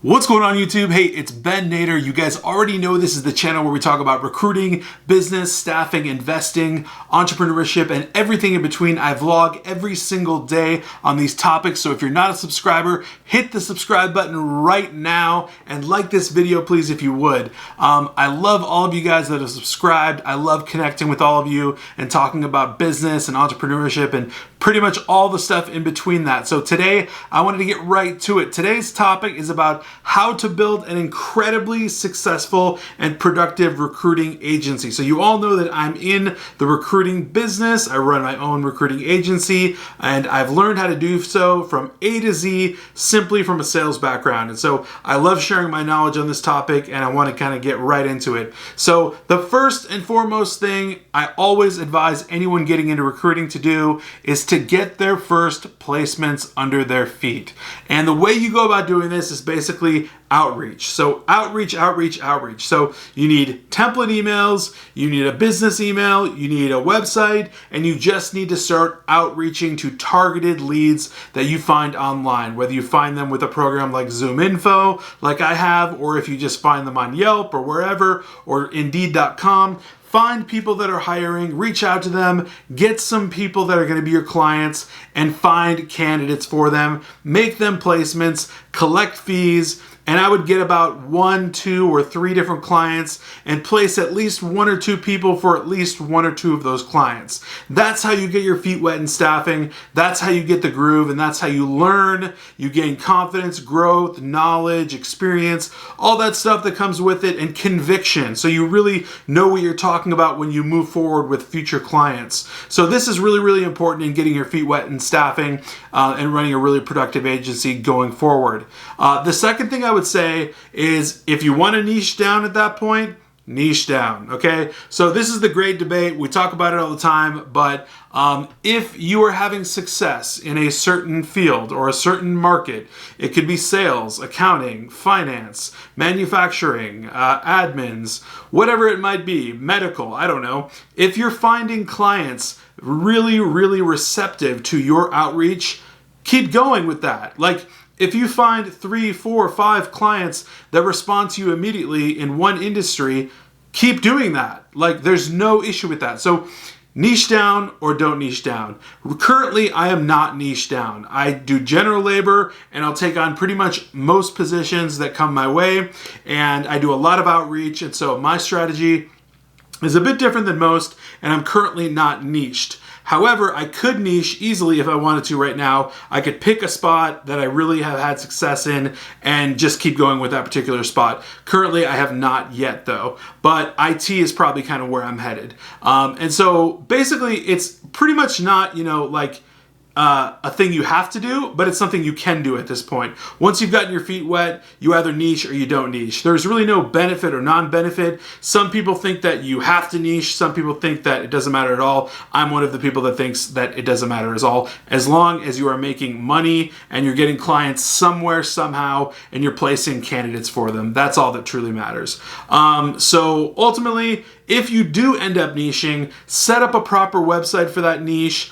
What's going on YouTube? Hey, it's Ben Nader. You guys already know this is the channel where we talk about recruiting, business, staffing, investing, entrepreneurship, and everything in between. I vlog every single day on these topics, so if you're not a subscriber, hit the subscribe button right now and like this video, please, if you would. I love all of you guys that have subscribed. I love connecting with all of you and talking about business and entrepreneurship and pretty much all the stuff in between that. So today, I wanted to get right to it. Today's topic is about how to build an incredibly successful and productive recruiting agency. So you all know that I'm in the recruiting business. I run my own recruiting agency, and I've learned how to do so from A to Z simply from a sales background. And so I love sharing my knowledge on this topic, and I want to kind of get right into it. So the first and foremost thing I always advise anyone getting into recruiting to do is to get their first placements under their feet. And the way you go about doing this is basically outreach. So outreach. So you need template emails, you need a business email, you need a website, and you just need to start outreaching to targeted leads that you find online, whether you find them with a program like Zoom Info, like I have, or if you just find them on Yelp or wherever, or Indeed.com. Find people that are hiring, reach out to them, get some people that are going to be your clients, and find candidates for them, make them placements, collect fees, and I would get about 1, 2, or 3 different clients and place at least 1 or 2 people for at least 1 or 2 of those clients. That's how you get your feet wet in staffing. That's how you get the groove, and that's how you learn. You gain confidence, growth, knowledge, experience, all that stuff that comes with it, and conviction. So you really know what you're talking about when you move forward with future clients. So this is really, really important in getting your feet wet in staffing and running a really productive agency going forward. The second thing I would say is if you want to niche down at that point, niche down, okay? So this is the great debate. We talk about it all the time, but if you are having success in a certain field or a certain market, it could be sales, accounting, finance, manufacturing, admins, whatever it might be, medical, I don't know. If you're finding clients really, really receptive to your outreach, keep going with that. Like, if you find 3, 4, 5 clients that respond to you immediately in one industry, keep doing that. Like, there's no issue with that. So niche down or don't niche down. Currently, I am not niche down. I do general labor, and I'll take on pretty much most positions that come my way, and I do a lot of outreach, and so my strategy is a bit different than most, and I'm currently not niched. However, I could niche easily if I wanted to right now. I could pick a spot that I really have had success in and just keep going with that particular spot. Currently, I have not yet though, but IT is probably kind of where I'm headed. And so basically it's pretty much not, like a thing you have to do, but it's something you can do at this point. Once you've gotten your feet wet, you either niche or you don't niche. There's really no benefit or non-benefit. Some people think that you have to niche. Some people think that it doesn't matter at all. I'm one of the people that thinks that it doesn't matter at all. As long as you are making money and you're getting clients somewhere, somehow, and you're placing candidates for them, that's all that truly matters. So ultimately, if you do end up niching, set up a proper website for that niche.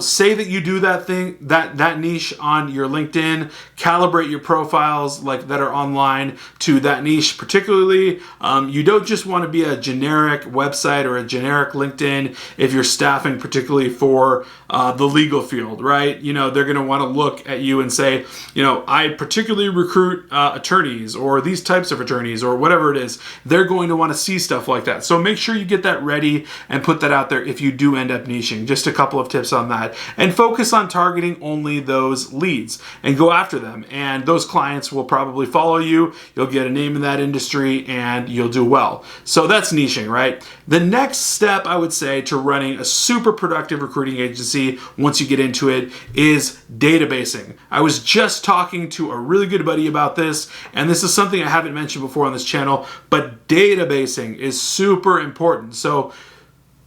Say that you do that thing, that niche on your LinkedIn, calibrate your profiles like that are online to that niche particularly. You don't just want to be a generic website or a generic LinkedIn if you're staffing particularly for the legal field, right? They're going to want to look at you and say, I particularly recruit attorneys or these types of attorneys or whatever it is. They're going to want to see stuff like that. So make sure you get that ready and put that out there if you do end up niching. Just a couple of tips on that. And focus on targeting only those leads and go after them. And those clients will probably follow you. You'll get a name in that industry and you'll do well. So that's niching, right? The next step I would say to running a super productive recruiting agency once you get into it is databasing. I was just talking to a really good buddy about this, and this is something I haven't mentioned before on this channel, but databasing is super important. So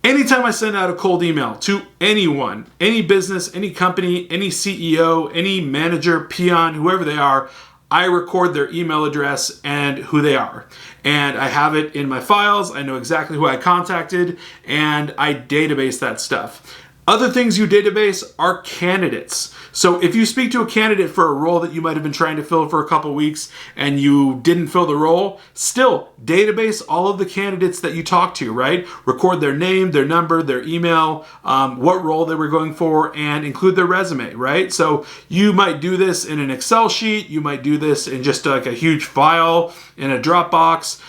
anytime I send out a cold email to anyone, any business, any company, any CEO, any manager, peon, whoever they are, I record their email address and who they are. And I have it in my files. I know exactly who I contacted, and I database that stuff. Other things you database are candidates. So if you speak to a candidate for a role that you might have been trying to fill for a couple weeks and you didn't fill the role, still database all of the candidates that you talk to, right? Record their name, their number, their email, what role they were going for, and include their resume, right? So you might do this in an Excel sheet, you might do this in just like a huge file in a Dropbox,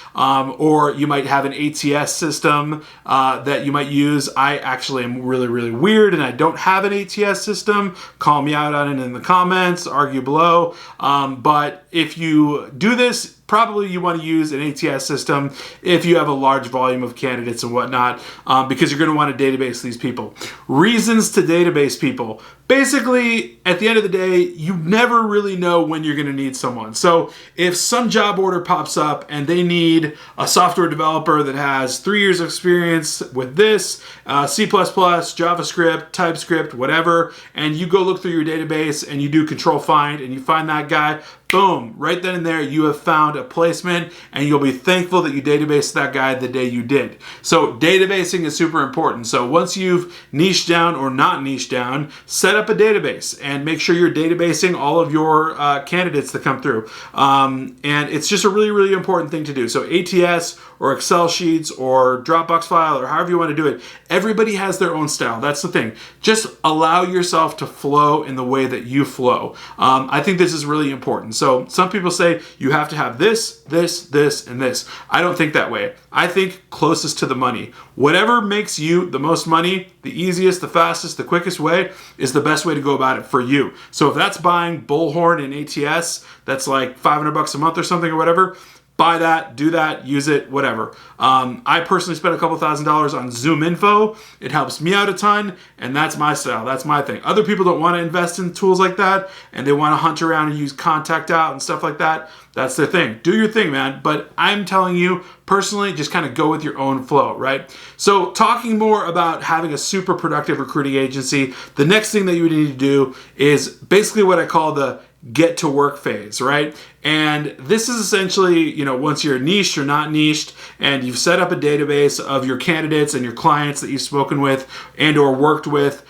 or you might have an ATS system that you might use. I actually am really weird and I don't have an ATS system. Call me out on it in the comments, argue below. But if you do this, probably you want to use an ATS system if you have a large volume of candidates and whatnot, because you're going to want to database these people. Reasons to database people. Basically, at the end of the day, you never really know when you're going to need someone. So if some job order pops up and they need a software developer that has 3 years of experience with this, C++, JavaScript, TypeScript, whatever, and you go look through your database and you do control find and you find that guy, boom, right then and there you have found a placement and you'll be thankful that you databased that guy the day you did. So databasing is super important. So once you've niched down or not niched down, set up a database and make sure you're databasing all of your candidates that come through. And it's just a really important thing to do. So ATS or Excel sheets or Dropbox file or however you want to do it, everybody has their own style. That's the thing. Just allow yourself to flow in the way that you flow. I think this is really important. So some people say you have to have this, and this. I don't think that way. I think closest to the money. Whatever makes you the most money, the easiest, the fastest, the quickest way is the best way to go about it for you. So if that's buying Bullhorn and ATS, that's like $500 a month or something or whatever, buy that, do that, use it, whatever. I personally spent a couple $1,000s on Zoom Info. It helps me out a ton, and that's my style. That's my thing. Other people don't want to invest in tools like that, and they want to hunt around and use Contact Out and stuff like that. That's their thing. Do your thing, man. But I'm telling you, personally, just kind of go with your own flow, right? So talking more about having a super productive recruiting agency, the next thing that you would need to do is basically what I call the get to work phase, right? And this is essentially, once you're niched or not niched and you've set up a database of your candidates and your clients that you've spoken with and or worked with,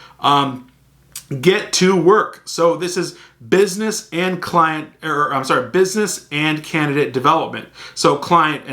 get to work. So this is business and business and candidate development. So client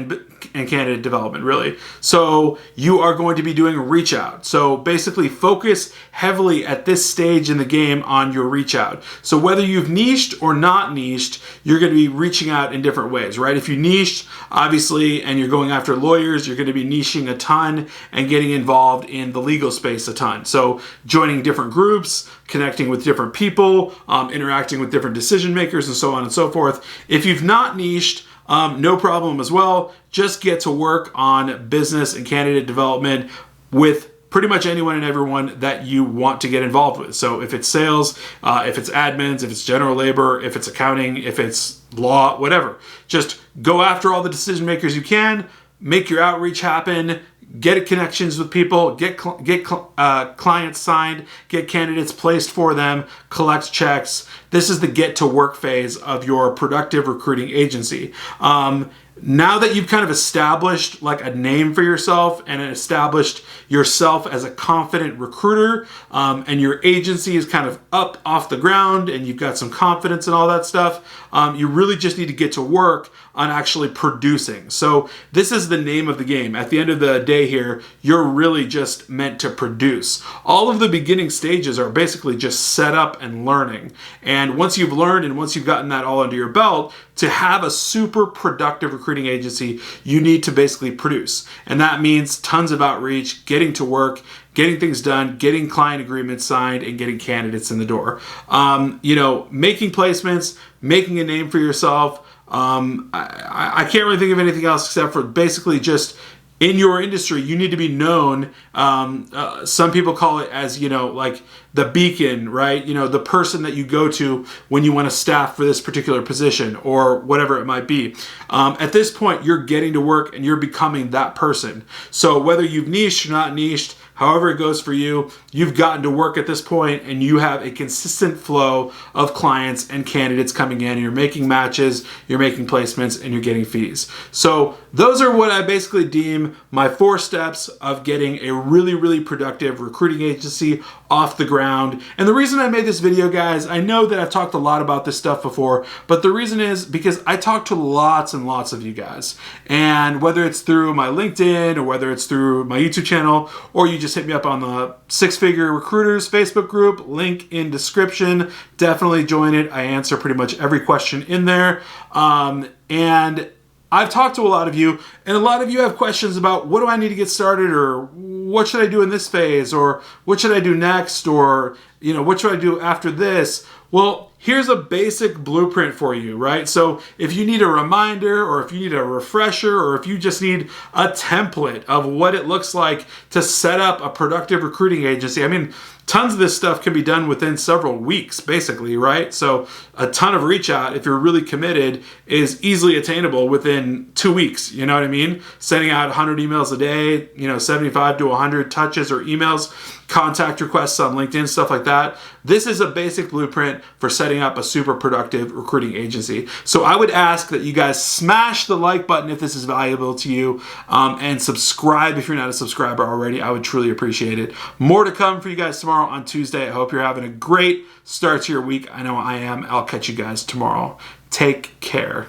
and candidate development, really. So you are going to be doing reach out. So basically focus heavily at this stage in the game on your reach out. So whether you've niched or not niched, you're going to be reaching out in different ways, right? If you niched, obviously, and you're going after lawyers, you're going to be niching a ton and getting involved in the legal space a ton. So joining different groups, connecting with different people, interacting with different decision makers, and so on and so forth. If you've not niched, no problem as well. Just get to work on business and candidate development with pretty much anyone and everyone that you want to get involved with. So if it's sales, if it's admins, if it's general labor, if it's accounting, if it's law, whatever. Just go after all the decision makers you can, make your outreach happen, get connections with people, get clients signed, get candidates placed for them, collect checks. This is the get to work phase of your productive recruiting agency. Now that you've kind of established like a name for yourself and established yourself as a confident recruiter, and your agency is kind of up off the ground and you've got some confidence and all that stuff, you really just need to get to work on actually producing. So this is the name of the game. At the end of the day here, you're really just meant to produce. All of the beginning stages are basically just set up and learning. And once you've learned and once you've gotten that all under your belt, to have a super productive recruiting agency, you need to basically produce. And that means tons of outreach, getting to work, getting things done, getting client agreements signed, and getting candidates in the door. Making placements, making a name for yourself. I can't really think of anything else except for basically just in your industry, you need to be known. Some people call it as, like the beacon, right? The person that you go to when you want to staff for this particular position or whatever it might be. At this point, you're getting to work and you're becoming that person. So whether you've niched or not niched, however it goes for you, you've gotten to work at this point and you have a consistent flow of clients and candidates coming in, and you're making matches, you're making placements, and you're getting fees. So those are what I basically deem my 4 steps of getting a really, really productive recruiting agency off the ground. And the reason I made this video, guys, I know that I've talked a lot about this stuff before, but the reason is because I talk to lots and lots of you guys. And whether it's through my LinkedIn or whether it's through my YouTube channel, or you just hit me up on the 6-Figure Recruiters Facebook group, link in description, definitely join it. I answer pretty much every question in there. And I've talked to a lot of you, and a lot of you have questions about what do I need to get started, or what should I do in this phase, or what should I do next, or what should I do after this? Well, here's a basic blueprint for you, right? So if you need a reminder, or if you need a refresher, or if you just need a template of what it looks like to set up a productive recruiting agency, I mean, tons of this stuff can be done within several weeks, basically, right? So a ton of reach out, if you're really committed, is easily attainable within 2 weeks. You know what I mean? Sending out 100 emails a day, 75 to 100 touches or emails, contact requests on LinkedIn, stuff like that. This is a basic blueprint for setting up a super productive recruiting agency. So I would ask that you guys smash the like button if this is valuable to you, and subscribe if you're not a subscriber already. I would truly appreciate it. More to come for you guys tomorrow on Tuesday. I hope you're having a great start to your week. I know I am. I'll catch you guys tomorrow. Take care.